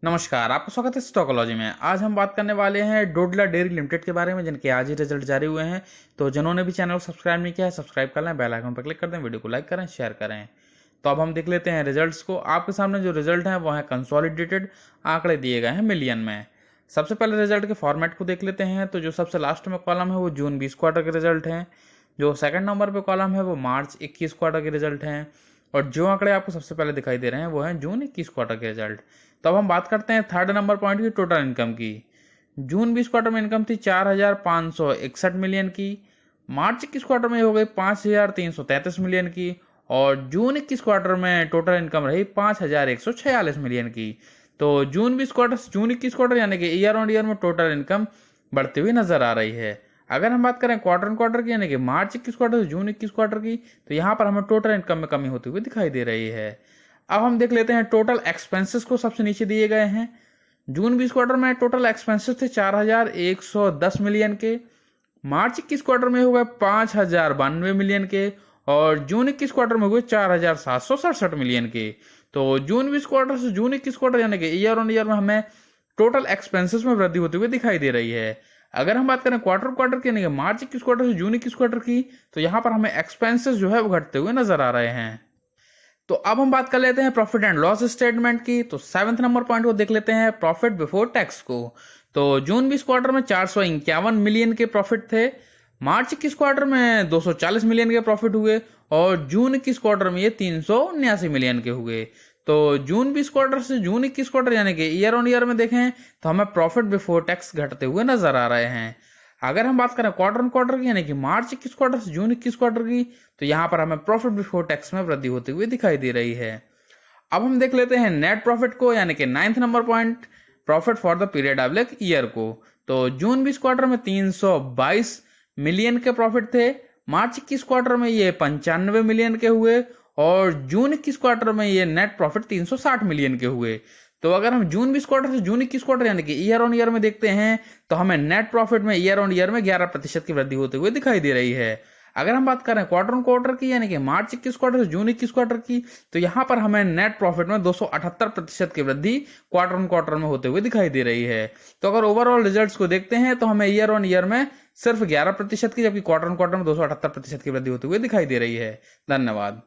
नमस्कार, आपका स्वागत है स्टॉकोलॉजी में। आज हम बात करने वाले हैं डोडला डेयरी लिमिटेड के बारे में, जिनके आज ही रिजल्ट जारी हुए हैं। तो जिन्होंने भी चैनल को सब्सक्राइब नहीं किया है, सब्सक्राइब कर लें, बेल आइकन पर क्लिक कर दें, वीडियो को लाइक करें, शेयर करें। तो अब हम देख लेते हैं रिजल्ट्स को। आपके सामने जो रिजल्ट हैं वो है कंसोलिडेटेड आंकड़े दिए गए हैं मिलियन में। सबसे पहले रिजल्ट के फॉर्मेट को देख लेते हैं। तो जो सबसे लास्ट में कॉलम है वो जून 20 क्वार्टर के रिजल्ट हैं। जो सेकंड नंबर पे कॉलम है वो मार्च 21 क्वार्टर के रिजल्ट हैं। और जो आंकड़े आपको सबसे पहले दिखाई दे रहे हैं वो हैं जून 21 क्वार्टर के रिजल्ट। तो अब हम बात करते हैं थर्ड नंबर पॉइंट की, टोटल इनकम की। जून 20 क्वार्टर में इनकम थी 4,561 मिलियन की। मार्च 21 क्वार्टर में हो गई 5,333 मिलियन की। और जून 21 क्वार्टर में टोटल इनकम रही 5,146 मिलियन की। तो जून 20 क्वार्टर से जून 21 क्वार्टर यानी कि ईयर ऑन ईयर में टोटल इनकम बढ़ती हुई नजर आ रही है। अगर हम बात करें क्वार्टर ऑन क्वार्टर की यानी कि मार्च 21 क्वार्टर से जून 21 क्वार्टर की, तो यहाँ पर हमें टोटल इनकम में कमी होती हुई दिखाई दे रही है। अब हम देख लेते हैं टोटल एक्सपेंसेस को। सबसे नीचे दिए गए हैं। जून 20 क्वार्टर में टोटल एक्सपेंसेस थे 4,110 मिलियन के। मार्च 21 क्वार्टर में हो गए 5,092 मिलियन के। और जून 21 क्वार्टर में हुए 4,767 मिलियन के। तो जून 20 क्वार्टर से जून 21 क्वार्टर यानी कि ईयर ऑन ईयर में हमें टोटल एक्सपेंसेस में वृद्धि होती हुई दिखाई दे रही है। अगर हम बात करें क्वार्टर क्वार्टर की यानी कि मार्च 21 क्वार्टर से जून 21 क्वार्टर की, तो यहाँ पर हमें एक्सपेंसेस जो है वो घटते हुए नजर आ रहे हैं। तो अब हम बात कर लेते हैं प्रॉफिट एंड लॉस स्टेटमेंट की। तो 7th नंबर पॉइंट को देख लेते हैं, प्रॉफिट बिफोर टैक्स को। तो जून 20 क्वार्टर में 451 मिलियन के प्रॉफिट थे। मार्च 21 क्वार्टर में 240 मिलियन के प्रॉफिट हुए। और जून 21 क्वार्टर में ये 379 मिलियन के हुए। तो जून 20 क्वार्टर से जून 21 क्वार्टर यानी कि ईयर ऑन ईयर में देखें तो हमें प्रॉफिट बिफोर टैक्स घटते हुए नजर आ रहे हैं। अगर हम बात करें क्वार्टर ऑन क्वार्टर की यानी कि मार्च 21 क्वार्टर से जून 21 क्वार्टर की, तो यहाँ पर हमें प्रॉफिट बिफोर टैक्स में वृद्धि होती हुई दिखाई दे रही है। अब हम देख लेते हैं नेट प्रॉफिट को यानी कि 9th number point, profit for the period of year को। तो जून 20 क्वार्टर में 322 मिलियन के प्रॉफिट थे। मार्च 21 क्वार्टर में ये 95 मिलियन के हुए। और जून 21 क्वार्टर में ये नेट प्रॉफिट 360 मिलियन के हुए। तो अगर हम जून 20 क्वार्टर से जून 21 क्वार्टर यानी कि ईयर ऑन ईयर में देखते हैं, तो हमें नेट प्रॉफिट में ईयर ऑन ईयर में 11% की वृद्धि होते हुए दिखाई दे रही है। अगर हम बात करें क्वार्टर ऑन क्वार्टर की यानी कि मार्च 21 क्वार्टर से जून 21 क्वार्टर की, तो यहाँ पर हमें नेट प्रॉफिट में 278% की वृद्धि क्वार्टर ऑन क्वार्टर में होते हुए दिखाई दे रही है। तो अगर ओवरऑल रिजल्ट्स को देखते हैं तो हमें ईयर ऑन ईयर में सिर्फ 11% की, जबकि क्वार्टर ऑन क्वार्टर में 278% की वृद्धि होती हुई दिखाई दे रही है। धन्यवाद।